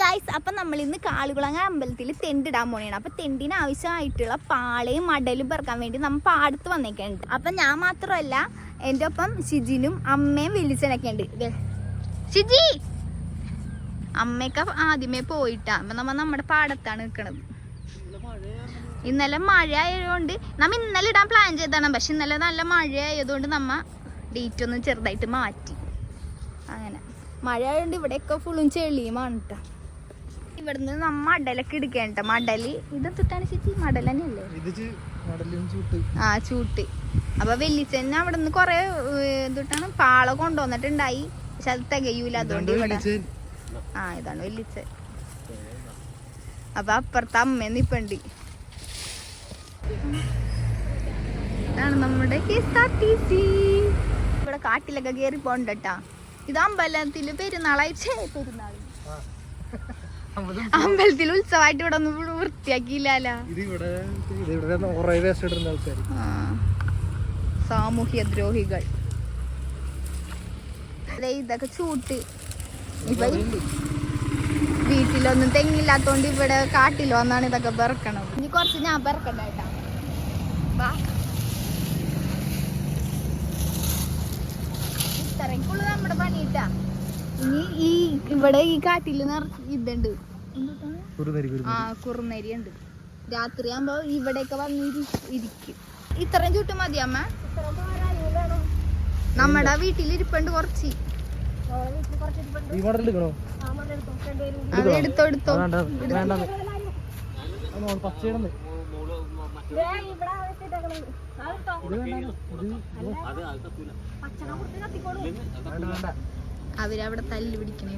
Guys, അപ്പം നമ്മൾ ഇന്ന് കാളുകുളങ്ങ അമ്പലത്തിൽ തെണ്ടിടാൻ പോണേണ്. അപ്പം തെണ്ടിന് ആവശ്യമായിട്ടുള്ള പാളയും മടലും പെറുക്കാൻ വേണ്ടി നമ്മൾ പാടത്ത് വന്നേക്കുന്നുണ്ട്. അപ്പം ഞാൻ മാത്രമല്ല, എൻ്റെ ഒപ്പം ഷിജിനും അമ്മയും വിളിച്ചനൊക്കെ ഉണ്ട്. ഷിജി അമ്മയൊക്കെ ആദ്യമേ പോയിട്ടാ. അപ്പം നമ്മുടെ പാടത്താണ് നിൽക്കണത്. ഇന്നലെ മഴ ആയതുകൊണ്ട് ഇന്നലെ ഇടാൻ പ്ലാൻ ചെയ്താണ്. പക്ഷെ ഇന്നലെ നല്ല മഴ ആയതുകൊണ്ട് ഡേറ്റ് ഒന്ന് ചെറുതായിട്ട് മാറ്റി. അങ്ങനെ മഴ ആയതുകൊണ്ട് ഇവിടെയൊക്കെ ഫുള്ളും ചെളിയുമാണ് കേട്ടോ. ഇവിടുന്ന് മടലൊക്കെ എടുക്കേണ്ട. മടല് ഇതെത്തിട്ടാണ് ചേച്ചി, മടൽ തന്നെയല്ലേ? ചൂട്ട്. അപ്പൊ വെല്ലിച്ചന് അവിടെ നിന്ന് കൊറേ എന്തിട്ടാണ് പാള കൊണ്ടുവന്നിട്ടുണ്ടായി. പക്ഷെ അത് തികയൂല. അതുകൊണ്ട് ഇവിടെ ഇതാണ് വെല്ലിച്ച. അപ്പൊ അപ്പുറത്തെ അമ്മ നിപ്പണ്ട്. ഇതാണ് നമ്മുടെ KSRTC. ഇവിടെ കാട്ടിലൊക്കെ കേറി പോണ്ടട്ടാ. ഇത് അമ്പലത്തില് അമ്പലത്തിൽ ഉത്സവമായിട്ട് ഇവിടെ ഒന്നും വൃത്തിയാക്കിയില്ല. സാമൂഹ്യ ദ്രോഹികൾ. ഇതൊക്കെ ചൂട്ട്. ഇപ്പൊ വീട്ടിലൊന്നും തെങ്ങില്ലാത്തോണ്ട് ഇവിടെ കാട്ടിൽ വന്നാണ് ഇതൊക്കെ പെറുക്കണത്. ഇനി കുറച്ച് ഞാൻ പെറുക്കണ്ട കേട്ടാ. ഇത്രയ്ക്കുള്ളൂ നമ്മുടെ പണിയിട്ടാ. ഇനി ഇവിടെ ഈ കാട്ടില് ഇതുണ്ട്, കുറുനരി ഉണ്ട്. രാത്രി ആകുമ്പോ ഇവിടെയൊക്കെ വന്ന് ഇരിക്കും. ഇത്രയും ചുട്ട് മതി അമ്മ. നമ്മുടെ വീട്ടിലിരിപ്പുണ്ട് കുറച്ച്. അത് എടുത്തോ. അവരവിടെ തല്ലി പിടിക്കണേ.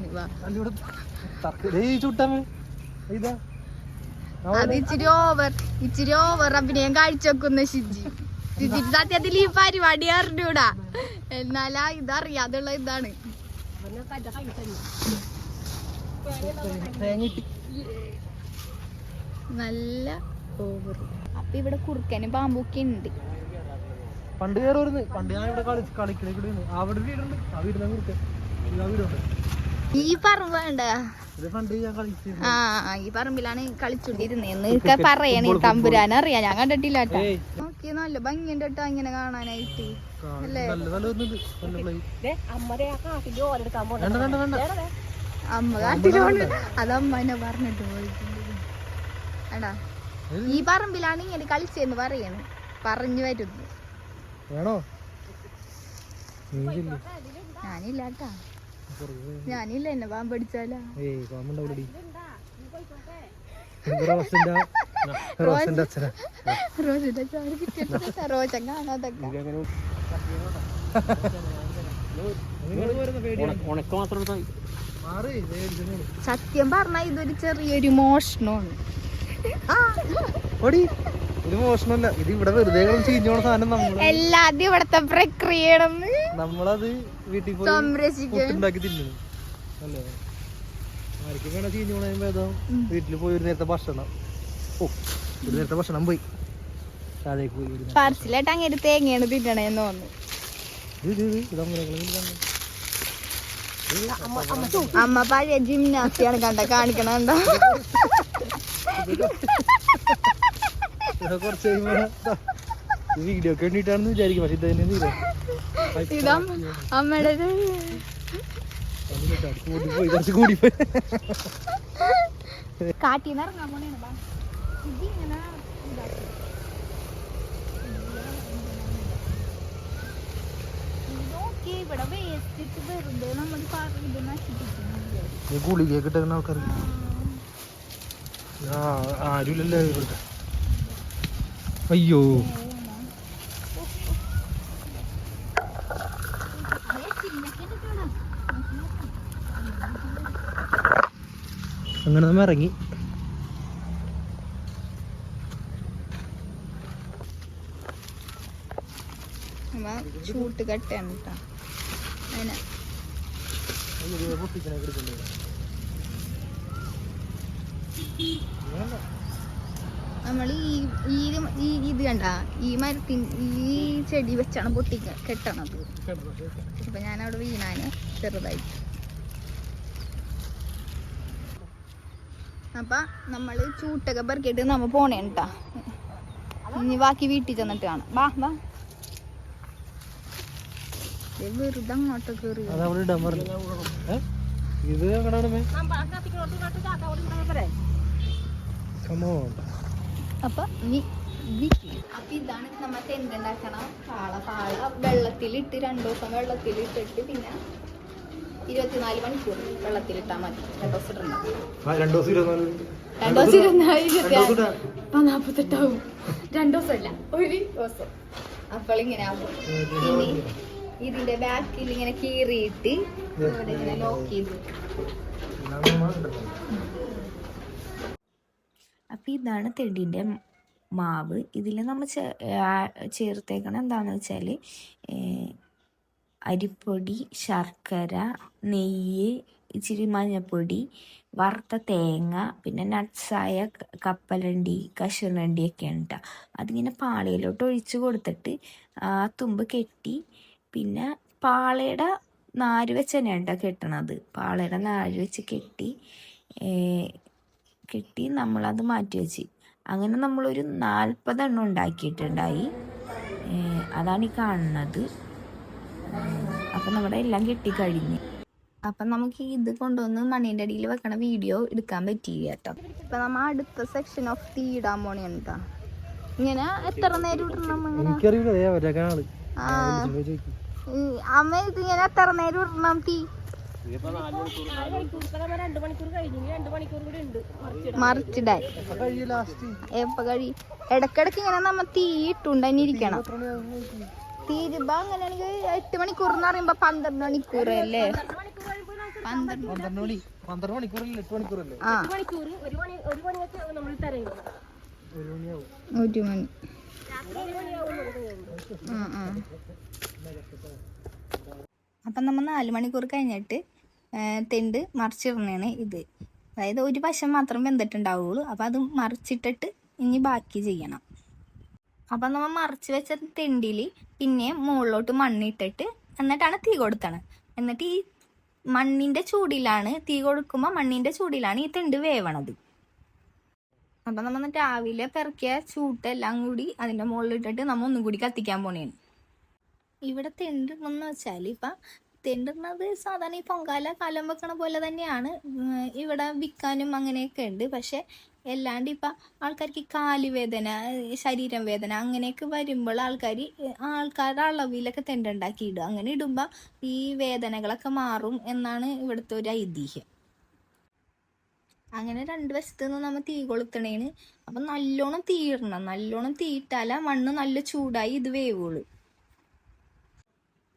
അത് ഇച്ചിരി ഓവർ അഭിനയം കാഴ്ചവെക്കുന്ന ഷിജി. സത്യത്തിൽ ഈ പരിപാടി അറിഞ്ഞൂടാ, എന്നാലാ ഇതറിയാതുള്ള ഇതാണ്. നല്ല ഓവർ. അപ്പൊ ഇവിടെ കുറുക്കനും പാമ്പൊക്കെ ഉണ്ട്. പണ്ട് പണ്ട് ഞാൻ ഇവിടെ കളിക്കണ അവിടെ വീടുണ്ട്. ആ വീടിനാ കുറുക്കൻ. ഈ പറമ്പ് വേണ്ട. ഈ പറമ്പിലാണ് കളിച്ചോണ്ടിരുന്നേന്ന് പറയണേ. തമ്പുരാൻ അറിയാം, ഞാൻ കണ്ടിട്ടില്ല കേട്ടോ. നോക്കിയ നല്ല ഭംഗിയുണ്ട് കേട്ടോ ഇങ്ങനെ കാണാനായിട്ട്. അല്ലേ അമ്മ കാട്ടിലോണ്ട്. അതമ്മനെ പറഞ്ഞിട്ട് പോയിട്ടുണ്ട്. എടാ ഈ പറമ്പിലാണ് ഇങ്ങനെ കളിച്ചെന്ന് പറയണ്. പറഞ്ഞു വരുന്നു. ഞാനില്ല കേട്ടാ. ഞാനില്ല, എന്നെ പാമ്പ് അടിച്ചാലാ. റോഷൻ കാണാതൊക്കെ. സത്യം പറഞ്ഞ ഇതൊരു ചെറിയൊരു മോഷണമാണ്. ഇത് മോശമല്ല, ഇത് ഇവിടെ വെറുതെ ചീഞ്ഞോണ സാധനം. എല്ലാദ്യം ഇവിടത്തെ പ്രക്രിയ നമ്മളത് വീട്ടിൽ ഉണ്ടാക്കി തിന്നു. അല്ലേ ആർക്കും വേണം ചീഞ്ഞോണോ? വീട്ടിൽ പോയി ഒരു നേരത്തെ ഭക്ഷണം. ഒരു നേരത്തെ ഭക്ഷണം പോയി താഴേക്ക് പോയി. പാർസലായിട്ട് അങ്ങനെ തേങ്ങയാണ് തിന്നണേന്ന് തോന്നുന്നു. അമ്മ പഴയ ജിംനാസ്റ്റിയാണ് കാണിക്കണ. എന്താ കുറച്ച് വീഡിയോ ഒക്കെ വേണ്ടിട്ടാണെന്ന് വിചാരിക്കും. പക്ഷെ ഇത് അമ്മയുടെ കൂടിപ്പോയി. കാട്ടിന്ന് ഇറങ്ങാൻ പോണേ. ഇവിടെ വേസ്റ്റ് വെറുതെ നമ്മൾ ഇത് നശിപ്പിക്കുന്നു. ഗുളിക കിട്ടുന്ന ആൾക്കാർ ആരുമില്ലല്ലോ ഇവിടെ. അയ്യോ അങ്ങനെ നമ്മ ഇറങ്ങി. ചൂട്ട് കട്ടയാണ് കേട്ടോ. അതിനെ നമ്മൾ ഇത് കണ്ട ഈ മരത്തിന് ഈ ചെടി വെച്ചാണ് കെട്ടണത്. അപ്പൊ ഞാനവിടെ വീണാന് ചെറുതായിട്ട്. അപ്പൊ നമ്മള് ചൂട്ടൊക്കെ പെറുക്കിയിട്ട് നമ്മ പോണേട്ടാ. ഇനി ബാക്കി വീട്ടിൽ ചെന്നിട്ട് കാണാം. വാ വാ. വെറുതെ അങ്ങോട്ട് കേറി. അപ്പൊ ഇതാണ് നമ്മ തെണ്ടുണ്ടാക്കണം. പാള വെള്ളത്തിലിട്ട് 2 ദിവസം വെള്ളത്തിലിട്ടിട്ട് പിന്നെ 24 മണിക്കൂർ വെള്ളത്തിലിട്ടാ മതി. 2 ദിവസം ഇടണം. 2 ദിവസം 48 2 ദിവസമല്ല, 1 ദിവസം. അപ്പോൾ ഇങ്ങനെ ആകും. ഇനി ഇതിന്റെ ബാക്കിൽ ഇങ്ങനെ കീറിയിട്ട് ഇവിടെ ഇങ്ങനെ ലോക്ക് ചെയ്ത്. അപ്പം ഇതാണ് തെണ്ടിൻ്റെ മാവ്. ഇതിൽ നമ്മൾ ചേർത്തേക്കണം എന്താണെന്ന് വെച്ചാൽ അരിപ്പൊടി, ശർക്കര, നെയ്യ്, ഇച്ചിരി മഞ്ഞൾപ്പൊടി, വറുത്ത തേങ്ങ, പിന്നെ നട്ട്സായ കപ്പലണ്ടി, കശുവണ്ടി ഒക്കെയാണ് കേട്ടോ. അതിങ്ങനെ പാളയിലോട്ട് ഒഴിച്ച് കൊടുത്തിട്ട് ആ തുമ്പ് കെട്ടി, പിന്നെ പാളയുടെ നാര് വെച്ച് തന്നെയാണ് കേട്ടോ കെട്ടണത്. പാളയുടെ നാര് വെച്ച് കെട്ടി നമ്മളത് മാറ്റി വെച്ച്. അങ്ങനെ നമ്മളൊരു 40 എണ്ണം ഉണ്ടാക്കിയിട്ടുണ്ടായി. അതാണ് ഈ കാണുന്നത്. അപ്പം നമ്മുടെ എല്ലാം കെട്ടിക്കഴിഞ്ഞ്. അപ്പം നമുക്ക് ഇത് കൊണ്ടുവന്ന് മണ്ണീൻ്റെ അടിയിൽ വെക്കണ വീഡിയോ എടുക്കാൻ പറ്റിയില്ല കേട്ടോ. ഇപ്പം നമ്മൾ അടുത്ത സെക്ഷൻ ഓഫ് തീ ഇടാൻ പോണേട്ടാ. ഇങ്ങനെ എത്ര നേരം ഇടണം? അമ്മ ഇതിങ്ങനെ എത്ര നേരം ഇടണം തീ? മറിച്ചിടാൻ എപ്പ കഴി? ഇടക്കിടക്ക് ഇങ്ങനെ നമ്മ തീ ഇട്ടുണ്ടന്നിരിക്കണം. തീരുമ്പോ അങ്ങനെയാണെങ്കിൽ 8 മണിക്കൂർ എന്ന് പറയുമ്പോ 12 മണിക്കൂർ അല്ലേ? 12 മണിക്കൂറല്ലേ? 8 മണിക്കൂറല്ലേ? ആ, 1 മണി. അപ്പം നമ്മൾ 4 മണിക്കൂർ കഴിഞ്ഞിട്ട് തെണ്ട് മറിച്ചിടണേണ് ഇത്. അതായത് ഒരു വശം മാത്രം വെന്തിട്ടുണ്ടാവുള്ളൂ. അപ്പം അത് മറിച്ചിട്ടിട്ട് ഇനി ബാക്കി ചെയ്യണം. അപ്പം നമ്മൾ മറിച്ച് വെച്ച തെണ്ടിൽ പിന്നെ മുകളിലോട്ട് മണ്ണിട്ടിട്ട് എന്നിട്ടാണ് തീ കൊടുത്തത്. എന്നിട്ട് ഈ മണ്ണിൻ്റെ ചൂടിലാണ് തീ കൊടുക്കുമ്പോൾ മണ്ണിൻ്റെ ചൂടിലാണ് ഈ തെണ്ട് വേവണത്. അപ്പം നമ്മൾ രാവിലെ പെറുക്കിയ ചൂട്ടെല്ലാം കൂടി അതിൻ്റെ മുകളിലിട്ടിട്ട് നമ്മൾ ഒന്നും കൂടി കത്തിക്കാൻ പോണേണ്. ഇവിടെ തെണ്ടിടണമെന്ന് വെച്ചാൽ ഇപ്പം തെണ്ടിടുന്നത് സാധാരണ ഈ പൊങ്കാല കലം വെക്കണ പോലെ തന്നെയാണ്. ഇവിടെ വിൽക്കാനും അങ്ങനെയൊക്കെ ഉണ്ട്. പക്ഷെ അല്ലാണ്ട് ഇപ്പം ആൾക്കാർക്ക് കാലുവേദന, ശരീരം വേദന അങ്ങനെയൊക്കെ വരുമ്പോൾ ആൾക്കാരുടെ അളവിലൊക്കെ തെണ്ടുണ്ടാക്കി ഇടുക. അങ്ങനെ ഇടുമ്പോൾ ഈ വേദനകളൊക്കെ മാറും എന്നാണ് ഇവിടുത്തെ ഒരു ഐതിഹ്യം. അങ്ങനെ 2 വശത്തു നിന്ന് നമ്മൾ തീ കൊളുത്തണേന്. അപ്പം നല്ലോണം തീയിടണം. നല്ലോണം തീയിട്ടാല മണ്ണ് നല്ല ചൂടായി ഇത് വേവുള്ളൂ.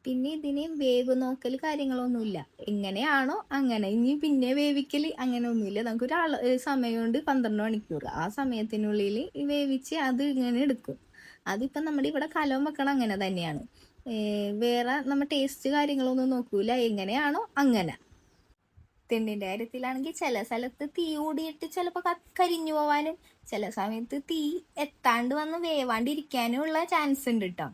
പിന്നെ ഇതിന് വേവ് നോക്കൽ കാര്യങ്ങളൊന്നുമില്ല. എങ്ങനെയാണോ അങ്ങനെ. ഇനി പിന്നെ വേവിക്കൽ അങ്ങനെ ഒന്നുമില്ല. നമുക്കൊരു സമയമുണ്ട് 12 മണിക്കൂർ. ആ സമയത്തിനുള്ളിൽ വേവിച്ച് അത് ഇങ്ങനെ എടുക്കും. അതിപ്പം നമ്മുടെ ഇവിടെ കലം വെക്കണം അങ്ങനെ തന്നെയാണ്. വേറെ നമ്മൾ ടേസ്റ്റ് കാര്യങ്ങളൊന്നും നോക്കൂല. എങ്ങനെയാണോ അങ്ങനെ. തെണ്ടിൻ്റെ കാര്യത്തിലാണെങ്കിൽ ചില സ്ഥലത്ത് തീ കൂടിയിട്ട് ചിലപ്പോൾ കരിഞ്ഞു പോവാനും ചില സമയത്ത് തീ എത്താണ്ട് വന്ന് വേവാണ്ടിരിക്കാനും ഉള്ള ചാൻസ് ഉണ്ട് കേട്ടോ.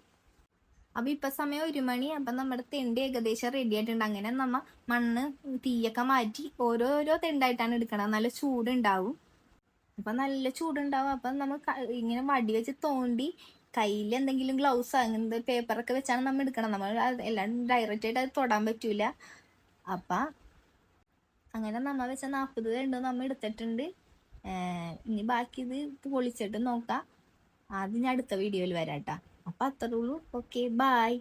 അപ്പം ഇപ്പം സമയം 1 മണി. അപ്പം നമ്മുടെ തെണ്ട് ഏകദേശം റെഡി ആയിട്ടുണ്ട്. അങ്ങനെ നമ്മ മണ്ണ് തീയൊക്കെ മാറ്റി ഓരോരോ തെണ്ടായിട്ടാണ് എടുക്കണം. നല്ല ചൂടുണ്ടാവും. അപ്പം നല്ല ചൂടുണ്ടാവും. അപ്പം നമ്മൾ ഇങ്ങനെ വടി വെച്ച് തോണ്ടി കയ്യിൽ എന്തെങ്കിലും ഗ്ലൗസ് അങ്ങനത്തെ പേപ്പറൊക്കെ വെച്ചാണ് നമ്മൾ എടുക്കണം. നമ്മൾ എല്ലാം ഡയറക്റ്റായിട്ട് അത് തൊടാൻ പറ്റൂല. അപ്പം അങ്ങനെ നമ്മൾ വെച്ച 40 തെണ്ട് നമ്മൾ എടുത്തിട്ടുണ്ട്. ഇനി ബാക്കി ഇത് പൊളിച്ചിട്ട് നോക്കാം. ആദ്യം ഞാൻ അടുത്ത വീഡിയോയിൽ വരാം കേട്ടോ. അപ്പം അത്രേ ഉള്ളൂ. Okay, by.